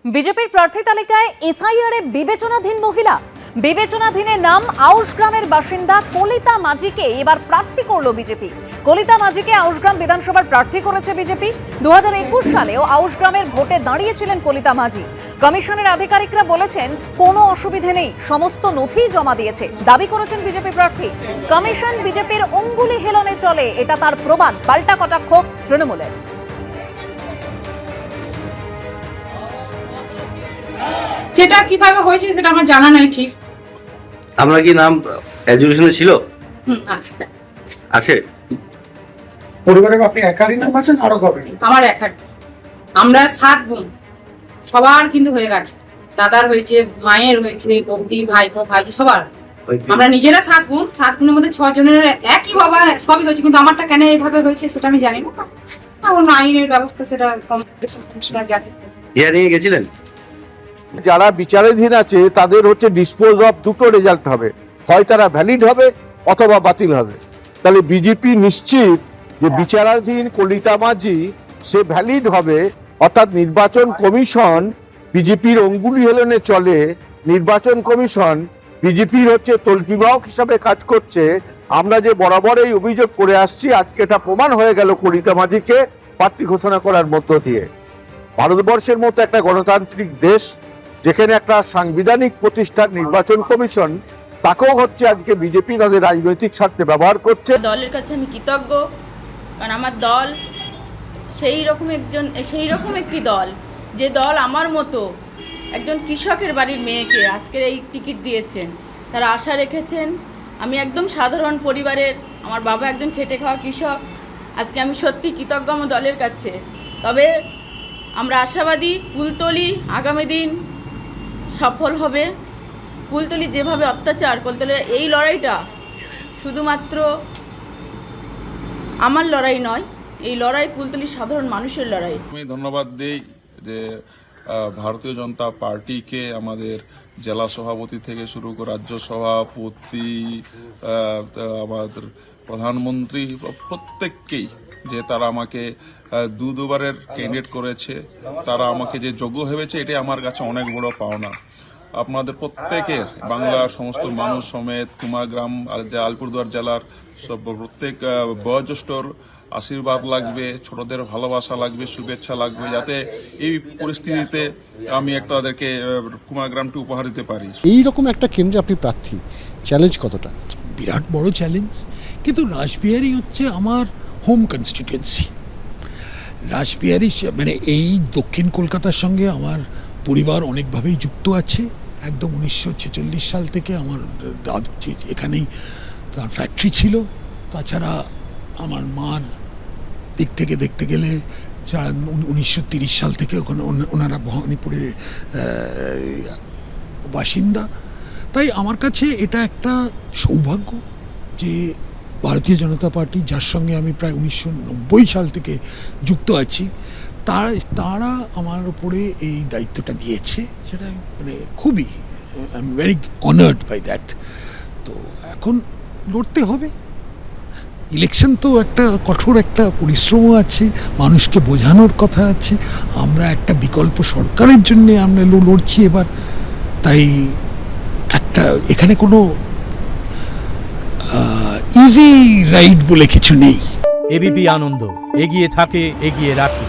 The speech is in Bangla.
বিজেপির প্রার্থী তালিকায় এসআইআরে বিবেচনাধীন মহিলা। বিবেচনাধীনে নাম আউশগ্রামের বাসিন্দা কলিতা মাঝিকে এবার প্রার্থী করলো বিজেপি। কলিতা মাঝিকে আউশগ্রাম বিধানসভার প্রার্থী করেছে বিজেপি। 2021 সালেও আউশগ্রামের ভোটে দাঁড়িয়েছিলেন কলিতা মাঝি। কমিশনের আধিকারিকরা বলেছেন কোনো অসুবিধে নেই, সমস্ত নথি জমা দিয়েছে, দাবি করেছেন বিজেপি প্রার্থী। কমিশন বিজেপির অঙ্গুলি হেলনে চলে, এটা তার প্রমাণ। পাল্টা কটাক্ষ তৃণমূলের। সেটা কিভাবে হয়েছে সেটা আমার জানা নাই ঠিক। আপনার কি নাম এডুকেশনে ছিল? আছে। পরিবারে আপনি একারই নাম আছেন আরো কবে? আমার একার। আমরা 7 বোন, সবার কিন্তু হয়ে গেছে। দাদার হয়েছে, মায়ের হয়েছে, বৌদি, ভাইপো, ভাই সবার। আমরা নিজেরা 7 বোন, 7 বোনের মধ্যে 6 জনের একই বাবা, সবই হয়েছে, কিন্তু আমারটা কেন এইভাবে হয়েছে সেটা আমি জানি না। এখন আইনের ব্যবস্থা সেটা হিয়ারিং এ গেছিলেন? যারা বিচারাধীন আছে তাদের হচ্ছে ডিসপোজ অফ দুটো রেজাল্ট হবে, হয় তারা ভ্যালিড হবে অথবা বাতিল হবে। তাহলে বিজেপি নিশ্চিত যে বিচারাধীন কলিতা মাঝি সে ভ্যালিড হবে, অর্থাৎ নির্বাচন কমিশন বিজেপির অঙ্গুলি হেলনে চলে। নির্বাচন কমিশন বিজেপির হচ্ছে তল্পিবাহক হিসাবে কাজ করছে। আমরা যে বরাবর এই অভিযোগ করে আসছি, আজকে এটা প্রমাণ হয়ে গেল কলিতা মাঝিকে প্রার্থী ঘোষণা করার মধ্য দিয়ে। ভারতবর্ষের মতো একটা গণতান্ত্রিক দেশ, যেখানে একটা সাংবিধানিক প্রতিষ্ঠান নির্বাচন কমিশন, তাকেও হচ্ছে আজকে বিজেপি তাদের রাজনৈতিক স্বার্থে ব্যবহার করছে। দলের কাছে আমি কৃতজ্ঞ, কারণ আমার দল সেই রকম একটি দল, যে দল আমার মতো একজন কৃষকের বাড়ির মেয়েকে আজকের এই টিকিট দিয়েছেন। তারা আশা রেখেছেন। আমি একদম সাধারণ পরিবারের, আমার বাবা একজন খেটে খাওয়া কৃষক। আজকে আমি সত্যি কৃতজ্ঞ আমার দলের কাছে। তবে আমরা আশাবাদী কুলতলি আগামী দিন সফল হবে। কুলতলি যেভাবে অত্যাচার, কুলতলি এই লড়াইটা শুধুমাত্র আমার লড়াই নয়, এই লড়াই কুলতলির সাধারণ মানুষের লড়াই। আমি ধন্যবাদ দিই যে ভারতীয় জনতা পার্টিকে, আমাদের জেলা সভাপতি থেকে শুরু করে রাজ্য সভাপতি, আমাদের প্রধানমন্ত্রী, প্রত্যেককেই যে তারা আমাকে দুবারের ক্যান্ডিডেট করেছে, তারা আমাকে যে যোগ্য ভেবেছে, এটাই আমার কাছে অনেক বড় পাওনা। আপনাদের প্রত্যেকের, বাংলার সমস্ত মানুষ সমেত কুমারগ্রাম আলিপুরদুয়ার জেলার সব প্রত্যেক বয়োজ্যেষ্ঠর আশীর্বাদ লাগবে, ছোটদের ভালোবাসা লাগবে, শুভেচ্ছা লাগবে, যাতে এই পরিস্থিতিতে আমি একটা তাদেরকে কুমারগ্রামটি উপহার দিতে পারি। এইরকম একটা কেন্দ্রে আপনি প্রার্থী, চ্যালেঞ্জ কতটা? বিরাট বড় চ্যালেঞ্জ, কিন্তু রাসবিহারী হচ্ছে আমার হোম কনস্টিটুয়েন্সি। রাসবিহারী মানে এই দক্ষিণ কলকাতার সঙ্গে আমার পরিবার অনেকভাবেই যুক্ত আছে। একদম 1946 সাল থেকে আমার দাদু এখানেই তার ফ্যাক্টরি ছিল। তাছাড়া আমার মার দিক থেকে দেখতে গেলে 1930 সাল থেকে ওখানে ওনারা ভবানীপুরে বাসিন্দা। তাই আমার কাছে এটা একটা সৌভাগ্য যে ভারতীয় জনতা পার্টি, যার সঙ্গে আমি প্রায় 1990 সাল থেকে যুক্ত আছি, তারা আমার উপরে এই দায়িত্বটা দিয়েছে। সেটা মানে খুবই I am very honoured by that. তো এখন লড়তে হবে। ইলেকশন তো একটা কঠোর একটা পরিশ্রমও আছে, মানুষকে বোঝানোর কথা আছে। আমরা একটা বিকল্প সরকারের জন্যে আমরা লড়ছি এবার। তাই একটা এখানে কোনো ইজি রাইড বলে কিছু নেই। এবিপি আনন্দ, এগিয়ে থাকে, এগিয়ে রাখে।